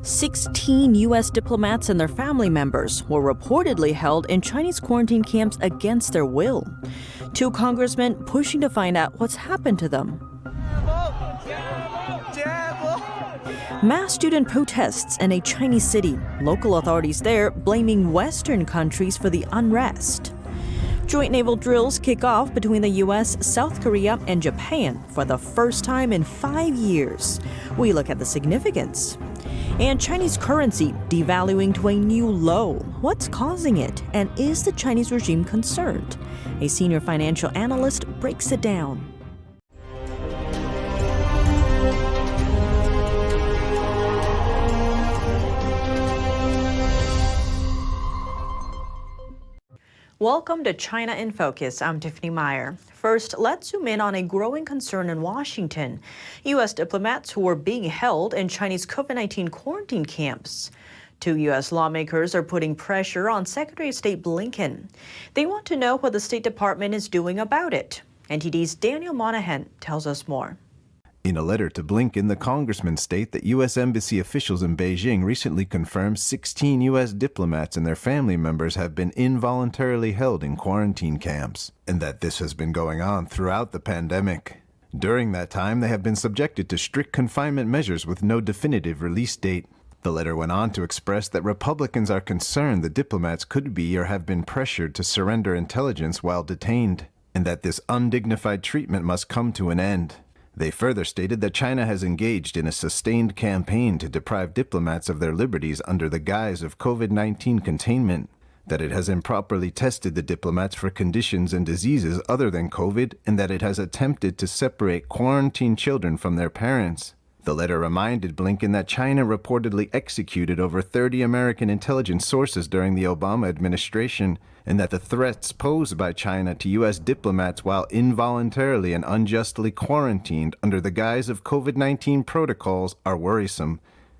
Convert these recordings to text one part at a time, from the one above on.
16 U.S. diplomats and their family members were reportedly held in Chinese quarantine camps against their will. 2 congressmen pushing to find out what's happened to them. Mass student protests in a Chinese city. Local authorities there blaming Western countries for the unrest. Joint naval drills kick off between the U.S., South Korea, and Japan for the first time in 5 years. We look at the significance. And Chinese currency devaluing to a new low. What's causing it? And is the Chinese regime concerned? A senior financial analyst breaks it down. Welcome to China in Focus. I'm Tiffany Meyer. First, let's zoom in on a growing concern in Washington. U.S. diplomats who are being held in Chinese COVID-19 quarantine camps. 2 U.S. lawmakers are putting pressure on Secretary of State Blinken. They want to know what the State Department is doing about it. NTD's Daniel Monahan tells us more. In a letter to Blinken, the congressmen state that U.S. Embassy officials in Beijing recently confirmed 16 U.S. diplomats and their family members have been involuntarily held in quarantine camps, and that this has been going on throughout the pandemic. During that time, they have been subjected to strict confinement measures with no definitive release date. The letter went on to express that Republicans are concerned the diplomats could be or have been pressured to surrender intelligence while detained, and that this undignified treatment must come to an end. They further stated that China has engaged in a sustained campaign to deprive diplomats of their liberties under the guise of COVID-19 containment, that it has improperly tested the diplomats for conditions and diseases other than COVID, and that it has attempted to separate quarantined children from their parents. The letter reminded Blinken that China reportedly executed over 30 American intelligence sources during the Obama administration, and that the threats posed by China to U.S. diplomats while involuntarily and unjustly quarantined under the guise of COVID-19 protocols are worrisome.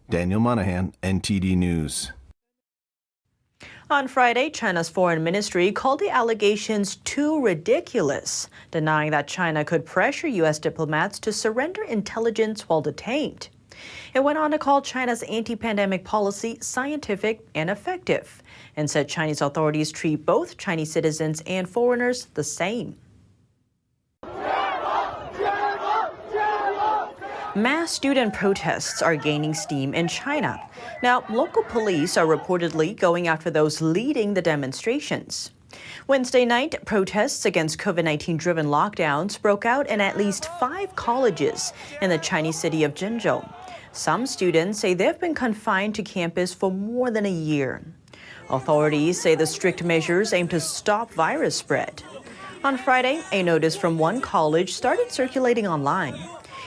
Daniel Monahan, NTD News. On Friday, China's foreign ministry called the allegations too ridiculous, denying that China could pressure U.S. diplomats to surrender intelligence while detained. It went on to call China's anti-pandemic policy scientific and effective, and said Chinese authorities treat both Chinese citizens and foreigners the same. Mass student protests are gaining steam in China. Now, local police are reportedly going after those leading the demonstrations. Wednesday night, protests against COVID-19-driven lockdowns broke out in at least 5 colleges in the Chinese city of Zhengzhou. Some students say they've been confined to campus for more than a year. Authorities say the strict measures aim to stop virus spread. On Friday, a notice from one college started circulating online.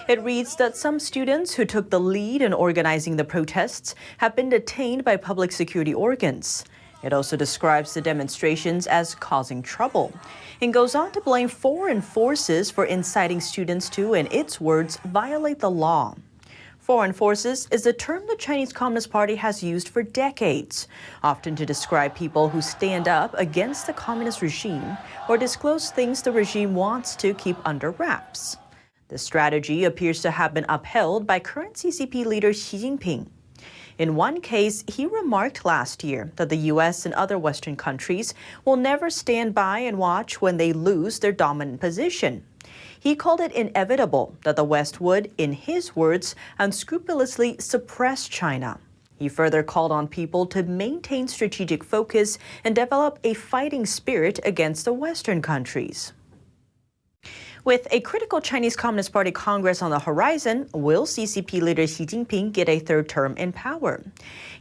It reads that some students who took the lead in organizing the protests have been detained by public security organs. It also describes the demonstrations as causing trouble and goes on to blame foreign forces for inciting students to, in its words, violate the law. Foreign forces is a term the Chinese Communist Party has used for decades, often to describe people who stand up against the communist regime or disclose things the regime wants to keep under wraps. This strategy appears to have been upheld by current CCP leader Xi Jinping. In one case, he remarked last year that the U.S. and other Western countries will never stand by and watch when they lose their dominant position. He called it inevitable that the West would, in his words, unscrupulously suppress China. He further called on people to maintain strategic focus and develop a fighting spirit against the Western countries. With a critical Chinese Communist Party Congress on the horizon, will CCP leader Xi Jinping get a 3rd term in power?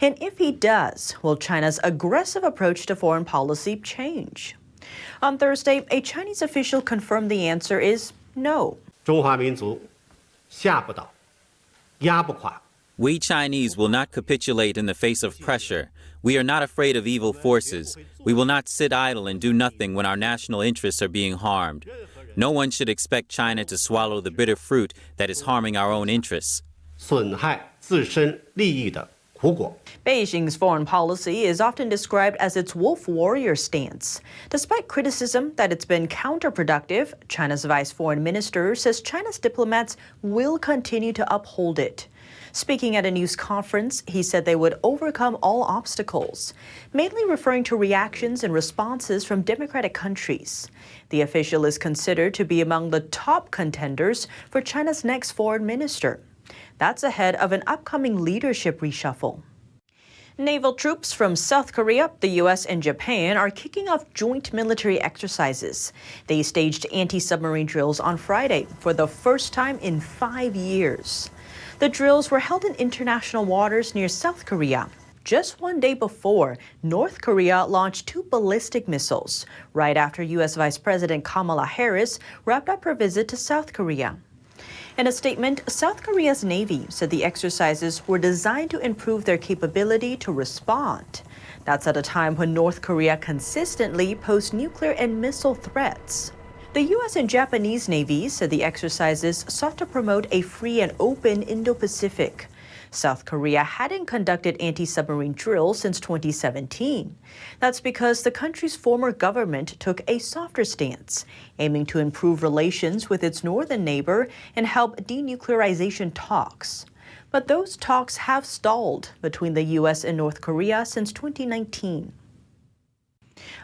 And if he does, will China's aggressive approach to foreign policy change? On Thursday, a Chinese official confirmed the answer is no. We Chinese will not capitulate in the face of pressure. We are not afraid of evil forces. We will not sit idle and do nothing when our national interests are being harmed. No one should expect China to swallow the bitter fruit that is harming our own interests. Beijing's foreign policy is often described as its wolf warrior stance. Despite criticism that it's been counterproductive, China's vice foreign minister says China's diplomats will continue to uphold it. Speaking at a news conference, he said they would overcome all obstacles, mainly referring to reactions and responses from democratic countries. The official is considered to be among the top contenders for China's next foreign minister. That's ahead of an upcoming leadership reshuffle. Naval troops from South Korea, the U.S., and Japan are kicking off joint military exercises. They staged anti-submarine drills on Friday for the first time in 5 years. The drills were held in international waters near South Korea. Just 1 day before, North Korea launched 2 ballistic missiles, right after U.S. Vice President Kamala Harris wrapped up her visit to South Korea. In a statement, South Korea's Navy said the exercises were designed to improve their capability to respond. That's at a time when North Korea consistently posed nuclear and missile threats. The U.S. and Japanese navies said the exercises sought to promote a free and open Indo-Pacific. South Korea hadn't conducted anti-submarine drills since 2017. That's because the country's former government took a softer stance, aiming to improve relations with its northern neighbor and help denuclearization talks. But those talks have stalled between the U.S. and North Korea since 2019.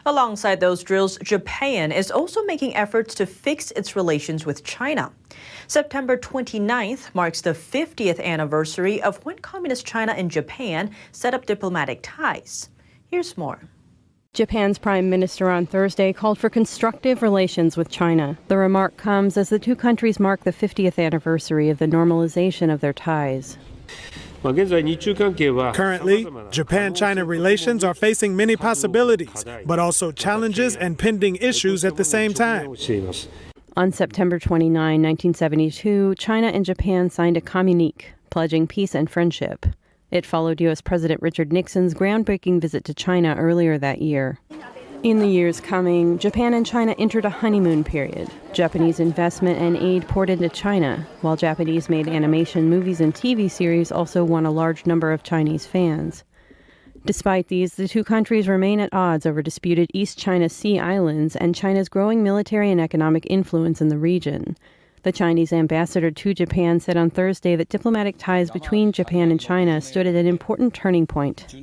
Alongside those drills, Japan is also making efforts to fix its relations with China. September 29th marks the 50th anniversary of when Communist China and Japan set up diplomatic ties. Here's more. Japan's prime minister on Thursday called for constructive relations with China. The remark comes as the two countries mark the 50th anniversary of the normalization of their ties. Currently, Japan-China relations are facing many possibilities, but also challenges and pending issues at the same time. On September 29, 1972, China and Japan signed a communique pledging peace and friendship. It followed U.S. President Richard Nixon's groundbreaking visit to China earlier that year. In the years coming, Japan and China entered a honeymoon period. Japanese investment and aid poured into China, while Japanese-made animation, movies, and TV series also won a large number of Chinese fans. Despite these, the two countries remain at odds over disputed East China Sea islands and China's growing military and economic influence in the region. The Chinese ambassador to Japan said on Thursday that diplomatic ties between Japan and China stood at an important turning point.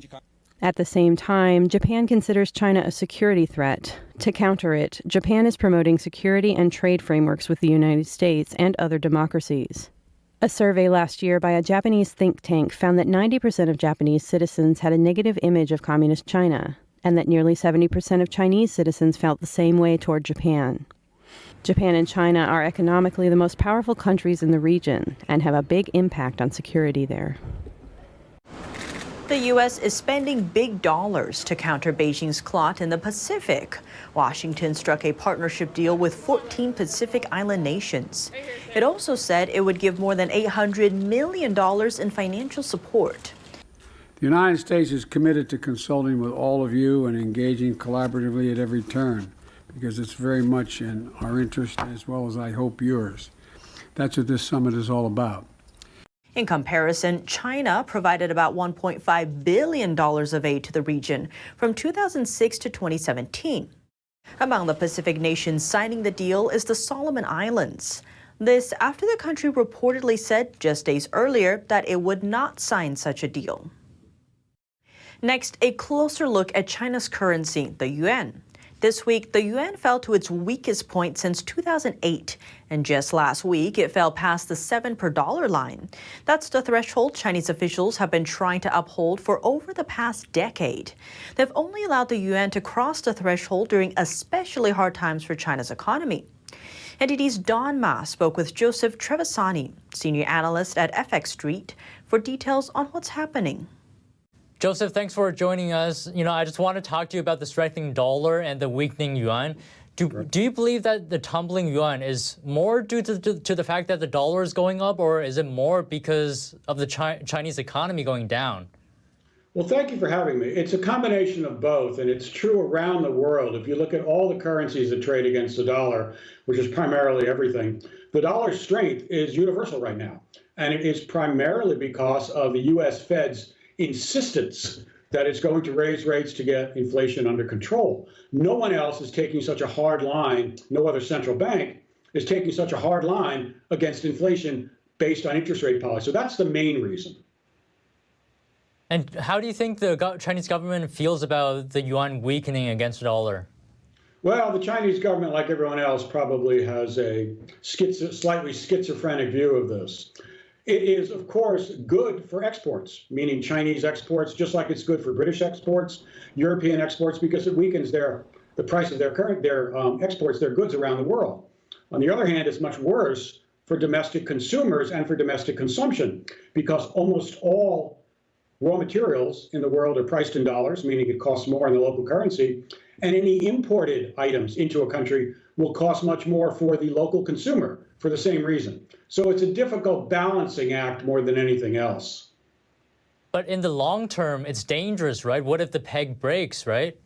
At the same time, Japan considers China a security threat. To counter it, Japan is promoting security and trade frameworks with the United States and other democracies. A survey last year by a Japanese think tank found that 90% of Japanese citizens had a negative image of Communist China, and that nearly 70% of Chinese citizens felt the same way toward Japan. Japan and China are economically the most powerful countries in the region and have a big impact on security there. The U.S. is spending big dollars to counter Beijing's clot in the Pacific. Washington struck a partnership deal with 14 Pacific Island nations. It also said it would give more than $800 million in financial support. The United States is committed to consulting with all of you and engaging collaboratively at every turn, because it's very much in our interest as well as I hope yours. That's what this summit is all about. In comparison, China provided about $1.5 billion of aid to the region from 2006 to 2017. Among the Pacific nations signing the deal is the Solomon Islands. This after the country reportedly said just days earlier that it would not sign such a deal. Next, a closer look at China's currency, the yuan. This week, the yuan fell to its weakest point since 2008, and just last week, it fell past the 7 per dollar line. That's the threshold Chinese officials have been trying to uphold for over the past decade. They've only allowed the yuan to cross the threshold during especially hard times for China's economy. NTD's Don Ma spoke with Joseph Trevisani, senior analyst at FX Street, for details on what's happening. Joseph, thanks for joining us. I just want to talk to you about the strengthening dollar and the weakening yuan. Do you believe that the tumbling yuan is more due to the fact that the dollar is going up, or is it more because of the Chinese economy going down? Well, thank you for having me. It's a combination of both, and it's true around the world. If you look at all the currencies that trade against the dollar, which is primarily everything, the dollar's strength is universal right now. And it is primarily because of the U.S. Fed's insistence that it's going to raise rates to get inflation under control. No one else is taking such a hard line. No other central bank is taking such a hard line against inflation based on interest rate policy. So that's the main reason. And how do you think the Chinese government feels about the yuan weakening against the dollar? Well, the Chinese government, like everyone else, probably has a slightly schizophrenic view of this. It is, of course, good for exports, meaning Chinese exports, just like it's good for British exports, European exports, because it weakens the price of their exports, their goods around the world. On the other hand, it's much worse for domestic consumers and for domestic consumption, because almost all raw materials in the world are priced in dollars, meaning it costs more in the local currency, and any imported items into a country will cost much more for the local consumer for the same reason. So it's a difficult balancing act more than anything else. But in the long term, it's dangerous, right? What if the peg breaks, right?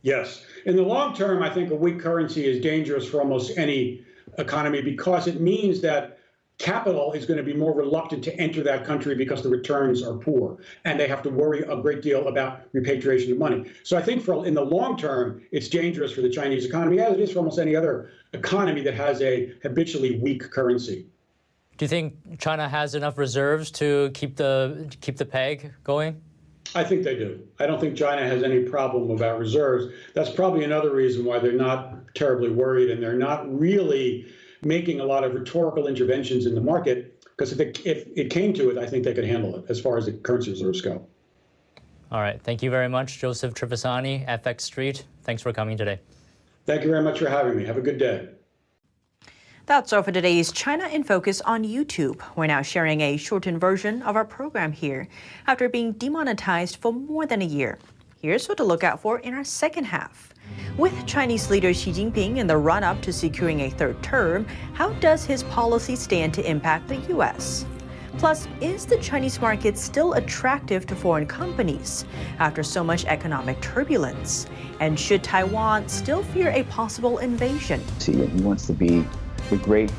Yes. In the long term, I think a weak currency is dangerous for almost any economy because it means that capital is going to be more reluctant to enter that country because the returns are poor and they have to worry a great deal about repatriation of money. So I think in the long term, it's dangerous for the Chinese economy, as it is for almost any other economy that has a habitually weak currency. Do you think China has enough reserves to keep the peg going? I think they do. I don't think China has any problem about reserves. That's probably another reason why they're not terribly worried and they're not really making a lot of rhetorical interventions in the market, because if it came to it, I think they could handle it as far as the currency reserves go. All right. Thank you very much, Joseph Trevasani, FX Street. Thanks for coming today. Thank you very much for having me. Have a good day. That's all for today's China in Focus on YouTube. We're now sharing a shortened version of our program here after being demonetized for more than a year. Here's what to look out for in our second half. With Chinese leader Xi Jinping in the run-up to securing a third term, how does his policy stand to impact the U.S.? Plus, is the Chinese market still attractive to foreign companies after so much economic turbulence? And should Taiwan still fear a possible invasion? He wants to be the great,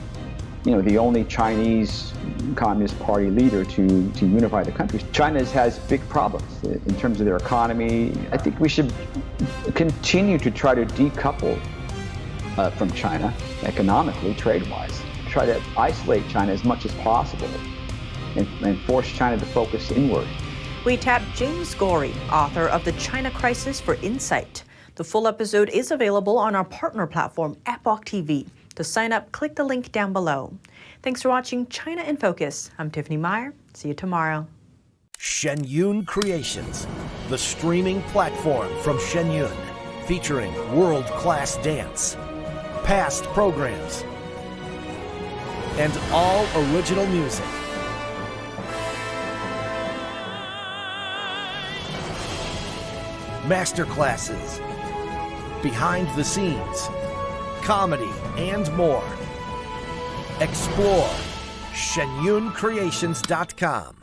the only Chinese Communist Party leader to unify the country. China has big problems in terms of their economy. I think we should continue to try to decouple from China economically, trade-wise. Try to isolate China as much as possible and force China to focus inward. We tap James Gorey, author of The China Crisis, for insight. The full episode is available on our partner platform, Epoch TV. To sign up, click the link down below. Thanks for watching China in Focus. I'm Tiffany Meyer. See you tomorrow. Shenyun Creations, the streaming platform from Shenyun, featuring world-class dance, past programs, and all original music. Masterclasses, behind the scenes, comedy, and more. Explore ShenyunCreations.com.